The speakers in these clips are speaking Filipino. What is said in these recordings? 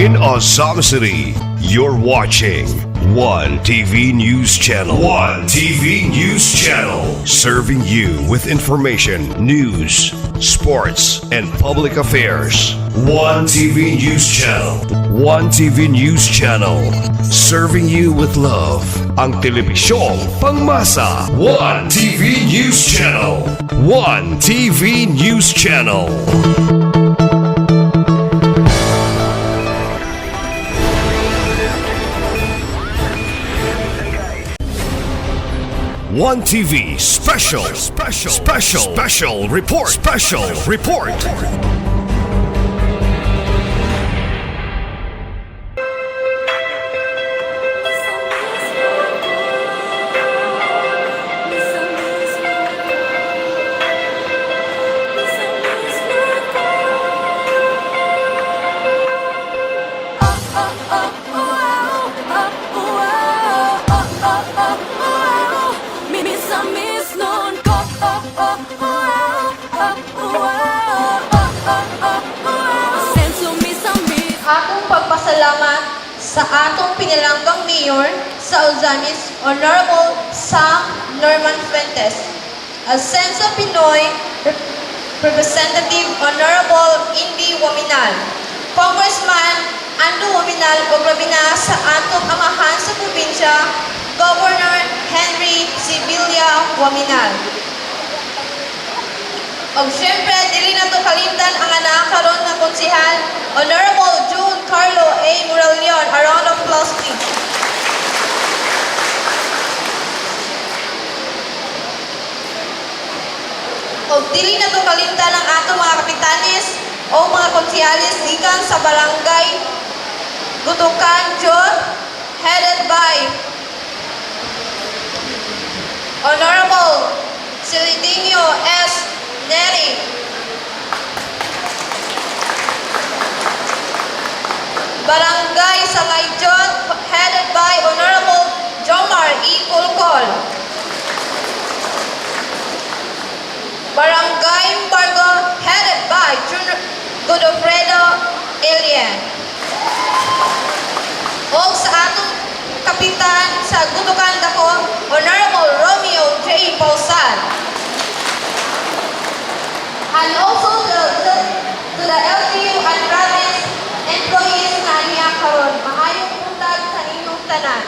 in Azam City. You're watching One TV News Channel. One TV News Channel. Serving you with information, news, sports, and public affairs. One TV News Channel. One TV News Channel. Serving you with love. Ang telebisyong pangmasa. One TV News Channel. One TV News Channel. One TV special report. Akong pagpasalamat sa atong pinalanggang mayor sa Ozamis, Honorable Sam Norman Fuentes. Asenso Pinoy Representative Honorable Indy Waminal. Congressman Ando Waminal o Grabina sa atong amahan sa probinsya, Governor Henry Sibilia Waminal. O syempre, dili na to kalimtan ang anak karon nga konsehal, Honorable June Carlo A. Moralion. A round of applause, please. O dili na to kalimtan ang atong mga kapitanes o mga konsehalis gikan sa barangay Gutukan John, headed by Honorable Silidinho S. Neri. Barangay Sangayjon, headed by Honorable Jomar E. Kulkol. Barangay Mbargo, headed by Godofredo Alien. O sa atong kapitan sa Gutukan Dako, Honorable Romeo J. Pausan. And also to the LGU and province employees na niya karon, maayong buntag sa inyong tanan.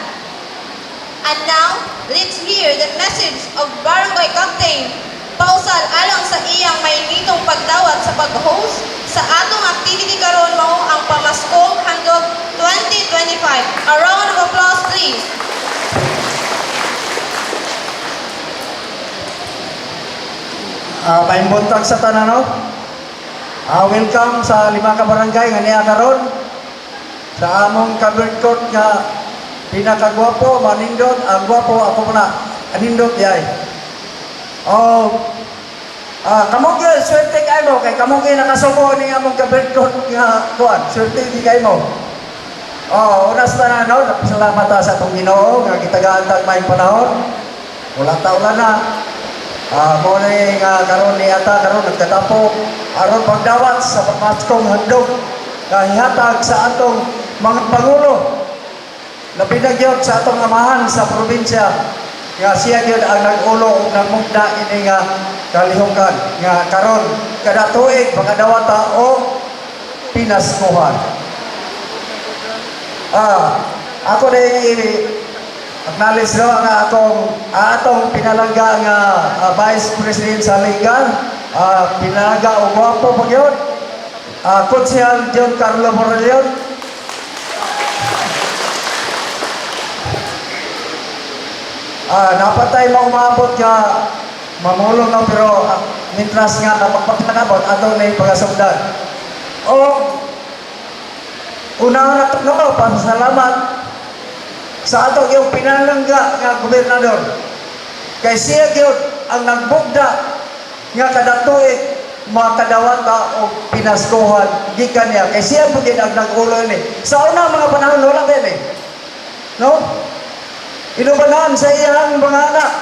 And now, let's hear the message of Barangay Captain Pausal alang sa iyang mainitong pagdawat sa pag-host sa atong activity karon mao ang Pamaskong Handog 2025. A round of applause, please. Paimbuntag sa tanano. Welcome sa 5 ka barangay nga niya karon sa among covered court nga pinakagwapo, manindot, ang gwapo ako muna, anindot yay. Kamo gyud swerte kay mo kay kamo gyud nakasubo ni among covered court nga kuan, swerte di kay mo. Unas tanano, salamat sa atong Ginoo nga gitagaan may panahon. Wala ta ulan na. Muna nga karon ni ata karon nagkadapo aron pagdawat sa Pamaskong Handog kahihatag sa atong mga pangulo labi na gyud sa atong amahan sa probinsya nga siya gyud ang nag-ulo ug nagmugda ini nga kalihukan nga karon kada tuig makadawata o pinaskuhan. Ako din acknowledge daw nga atong pinalangga nga Vice President sa Liga, pinalangga o gwapo po yun, Konsehal John Carlo Moralion. Napatay mo umabot ka mamulong na pero mintras nga kapagpagpagabot ato na yung pagkasugdan. Una na pasalamat sa atong yung pinalangga nga gobernador kay siya gyud ang nagbugda nga kada tuig makadawata o pinaskuhan gikan niya kay siya po ang nag-ulo ni sa una mga panahon wala din no inubanan sa iyang mga anak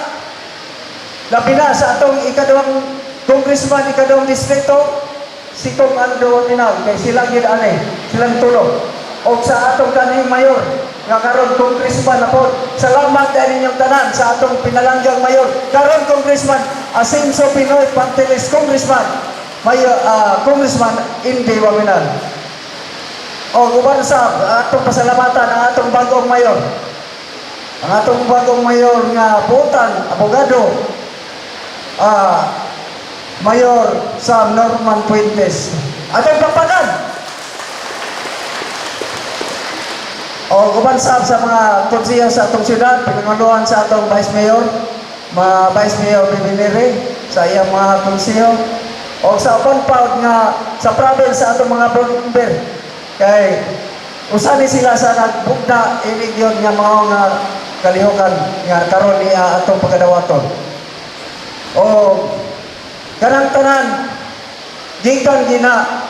labi na sa atong ikadawang congressman ikadawang distrito si Tom Ando Tinag kay silang gyud ani silang tulo o sa atong kanhing mayor nga karon congressman na po. Salamat din inyong tanan sa atong pinalanggang mayor. Karon congressman Asenso Pinoy Pantelis congressman. Mayor Congressman Indy Waminal. O guban sa atong pasalamatan ang atong bagong mayor. Ang atong bagong mayor nga butan, abogado. Mayor Sam Norman Puentes. Atong papagan. O gubansab sa mga konsiya sa atong syudad, pinangaluhan sa atong Vice Mayor, mga Vice Mayor Bibinire, sa iyang mga konsiyo, o sa compound nga sa province sa atong mga board member. Kay usani sila sa nagbugna inig yun nga mga nga kalihukan nga karon niya atong pagkadawaton. O kanang tanan, gikan gina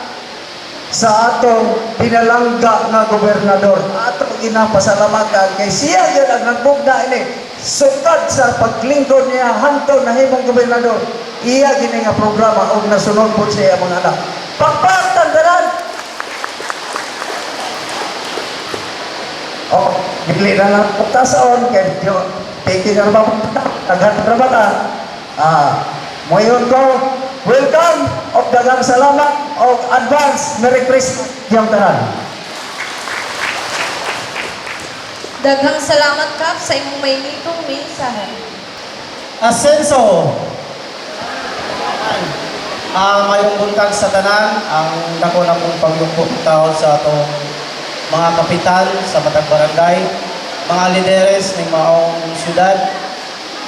sa atong pinalangga nga gobernador, atong ginapasalamatan kay siya gyud ang nagbugna ini sukad sa paglingkod niya hangtod na himong gobernador. Iya gini nga programa og nasunod po siya mga anak. Pagpaktan daran. Oh, bigli na lang pagtasaon kay piki na ba taghan trabata. Moyon ko, welcome of dagang salamat of advance Merry Christmas yung tanan. Daghang salamat kap sa imong maynitong mensahe. Asenso. Mayong buntag sa tanan, ang dako na pong pagyumpok taon sa atong mga kapitan sa matag barangay, mga lideres ng maong syudad,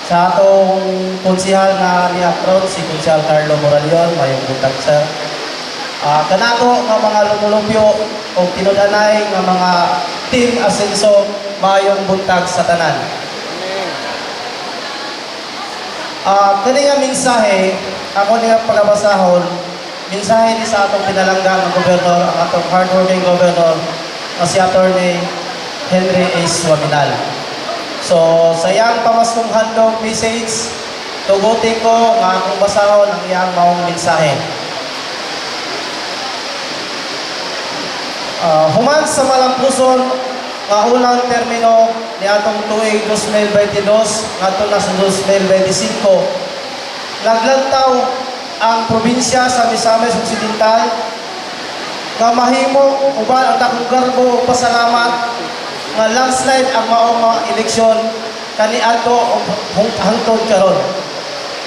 sa atong konsihal na ni-approach, si Konsihal Carlo Moralion, mayong buntag sa kanato nga mga lumulupyo o tinudanay nga mga team Asenso, mayong buntag sa tanan. Kani nga mensahe, ako niya pagabasahon, mensahe ni sa atong pinalangga ng gobernador, ang atong hardworking gobernador, na si Attorney Henry A. Waminal. So, sa iyang pamaskong handog message, tugutin ko nga akong basahon ang iyang maong mensahe. Human sa malampuson, nga unang termino ni atong tuig 2022 ngadto na sa 2025, naglantaw ang probinsya sa Misamis Occidental nga mahimo uban ang dakong garbo pasalamat nga landslide ang maong mga eleksyon kaniadto hangtod karon.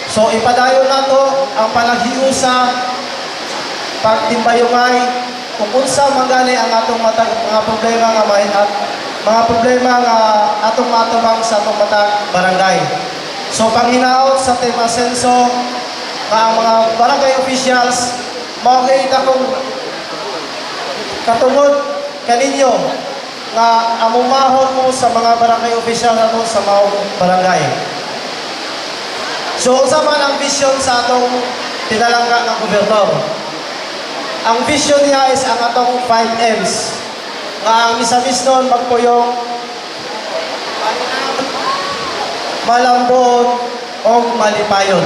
So ipadayon nato ang panaghiusa, pagtimbayungay kung unsa mangani ang atong mga problema nga mahihat, mga problema nga atong matubang sa atong matag barangay. So panghinaot sa Team Asenso nga ang mga barangay officials mao kay dakong katungod kaninyo nga amumahon mo sa mga barangay official nato sa maong barangay. So unsa man ang vision sa atong pinalangga ng gobernador? Ang vision niya is ang atong 5 M's. Nga ang Misamis nun magpuyong, malambot, o malipayon.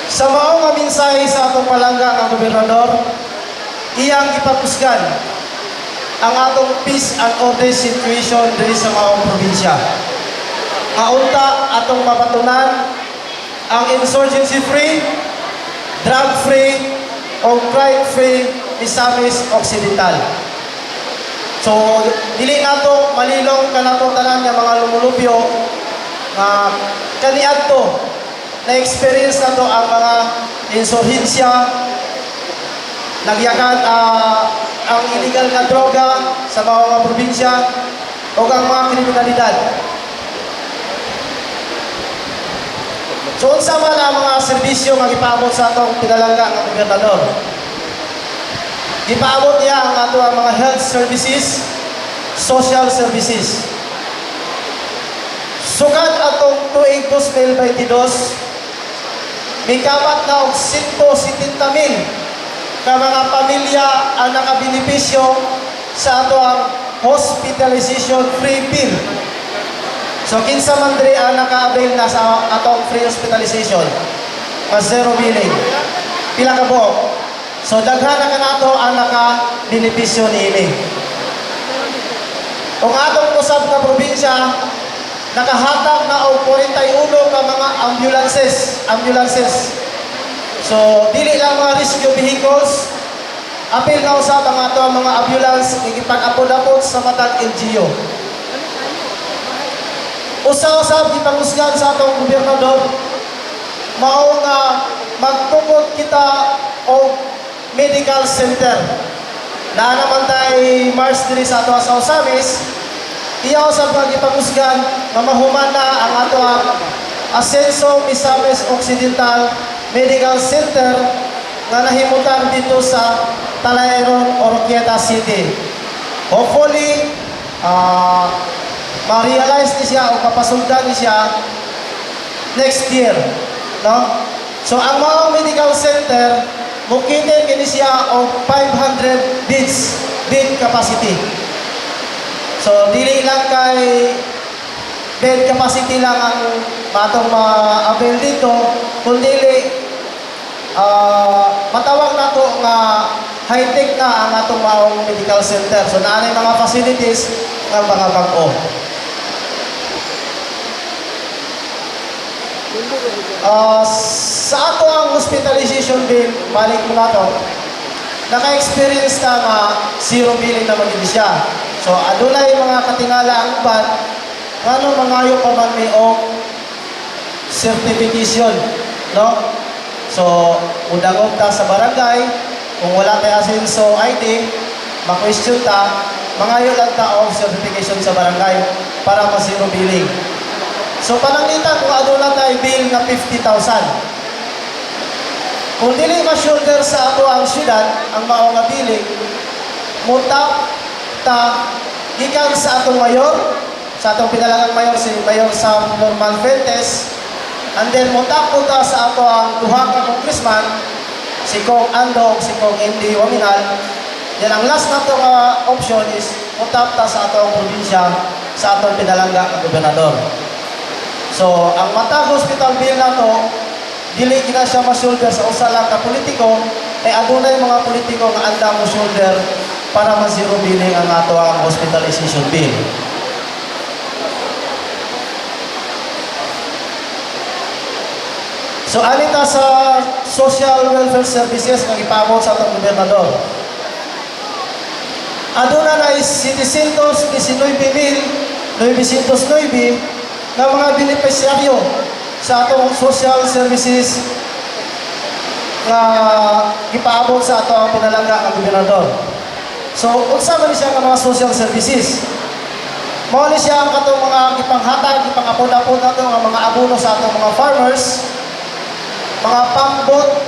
Sa maong nga mensahe sa atong palangga ng gobernador, iyang ipapusgan ang atong peace and order situation diri sa maong probinsya. Unta atong mapatunan ang insurgency-free, drug-free, o crime-free Misamis Occidental. So, dili nato malilong kanato tanan nga mga lumulupyo nga kaniadto na-experience nato ang mga insurhensya, nagyakan ang illegal nga droga sa mga probinsya o ang mga kriminalidad. So, unsa man ang mga serbisyo nga gipaabot sa atong pinalangga nga gobernador? Gipaabot niya ang ato ang mga health services, social services. Sukad atong tuig 2022, may kapat na og 170,000 ka mga pamilya ang nakabenepisyo sa ato ang hospitalization free bill. So, kinsa man diri ang naka-avail na sa atong free hospitalization? Zero billing. Pila ka buok? So daghan na kanato ang naka-benepisyo niini. Kung atong usab nga probinsya, nakahatag na og 41 ka mga ambulances. So dili lang mga rescue vehicles, apil na usab ang ato mga ambulance gipag-apod-apod sa matag LGU. Usa-usab gipangusgan sa atong gobernador mao nga magtukod kita og medical center. Na naman tay Mars diri sa ato sa Osamis, iya usab nga gipangusgan nga mahuman na ang ato Ascenso Misamis Occidental Medical Center nga nahimutan dito sa Talaeron, Oroquieta City. Hopefully, ma-realize ni siya o kapasugdan ni siya next year. No? So, ang mga medical center, mukitin kini siya o 500 bed capacity. So, dili lang kay bed capacity lang ang matong ma-avail dito, kundi matawag na to nga high-tech na ang atong maong medical center. So, naanay mga facilities ng mga bag-o. Sa ato ang hospitalization bill, balik mo na to, naka-experience na nga zero billing na magiging siya. So, adunay mga katingala ang uban, ano mangayo pa man may o certification, no? So, udagog ta sa barangay, kung wala tayo Ascenso ID, ma-question ta, mangayo lang ta o certification sa barangay para ma-zero billing. So, panangitan kung aduna tayo bill na 50,000. Kung dili ma-shoulder sa ato ang syudad, ang mao nga billing, mutap ta gikan sa atong mayor, sa atong pinalagang mayor, si Mayor Sam Norman Fuentes, and then mutap ta sa ato ang duha ka congressman, si Kong Ando, si Kong Indy Waminal. Yan ang last na to nga option is mutap ta sa atong probinsya, sa atong pinalangga nga gobernador. So, ang matag hospital bill na to, dili gina siya ma-shoulder sa usa lang ka politiko, kay adunay mga politiko nga andam mo shoulder para ma-zero billing ang ato ang hospitalization bill. So, alita sa social welfare services nga ipamot sa atong gobernador. Aduna na is 719,909 na mga beneficiaryo sa atong social services na ipaabot sa atong pinalangga ng gobernador. So, unsa man siya ng mga social services? Mao ni siya ang katong mga ipanghatag, ipangapod-apod nato nga mga abono sa atong mga farmers, mga pambot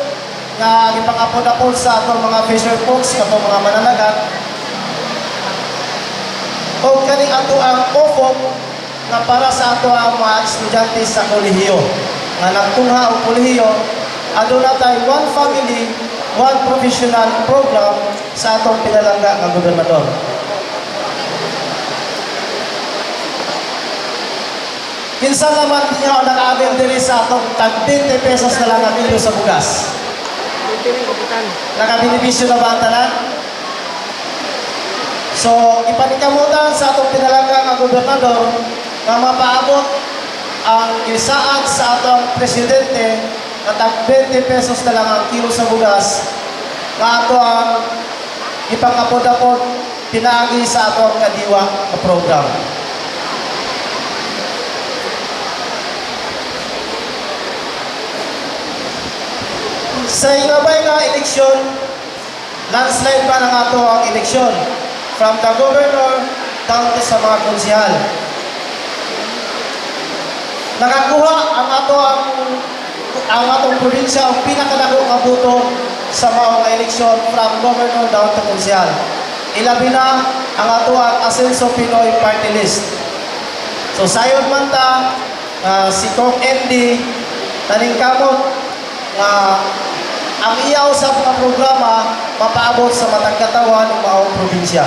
nga ipangapod-apod sa atong mga fisher folks, katong mga mananagat, o kaning ato ang OFOP na para sa ato ang mga estudyante sa kolehiyo. Nga nagtungha o kolehiyo, aduna tayo one family, one professional program sa atong pinalangga ng gobernador. Kinsa naman niya nag-avail diri sa atong tag 20 pesos na lang ang kilo sa bugas. Nakabenepisyo na ba ang tanan? So, ipanikamutan sa atong pinalangga ng gobernador na mapaabot ang isaad sa atong presidente na tag 20 pesos na lang ang kilo sa bugas na ato ang ipangapod-apod pinaagi sa atong kadiwa na program. Sa ingabay nga eleksyon, landslide pa ng ato ang eleksyon from the governor down to sa mga konsihal. Nakakuha ang atong probinsya ang pinakadakong abuto sa mga eleksyon from governor down to konsihal. Ilabi na ang ato ang Ascenso Pinoy Party List. So sayon man ta si Kong Andy taningkamot ang iyaw sa mga programa mapaabot sa matag katawan ng maong probinsya.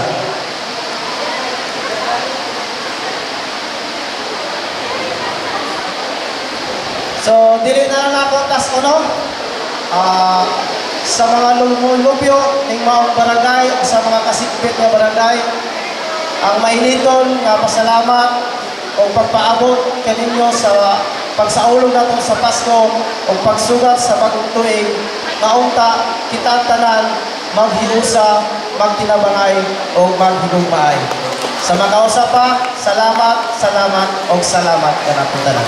So, dili na lang ako tas sa mga lumulupyo ng mga barangay o sa mga kasikbit nga barangay, ang mainiton nga pasalamat o pagpaabot kaninyo sa pagsaulog nato sa Pasko o pagsugat sa bagong tuig nga unta kita tanan maghiusa, magtinabangay o maghigugmaay. Sa makausa pa, salamat, salamat o salamat kanatong tanan.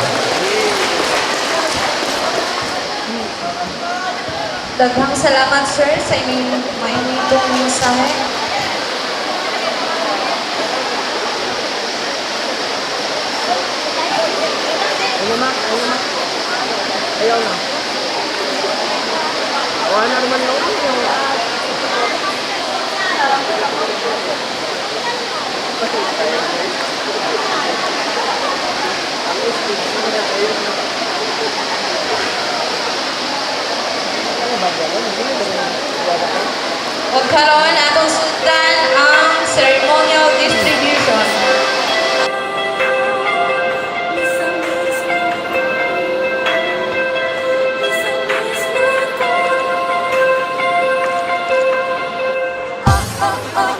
Daghang salamat, sir, sa inyong mainitong mensahe. Ayaw na. Wala na naman yun. Ug karon atong sundan ang ceremonial distribution. Oh, oh, oh.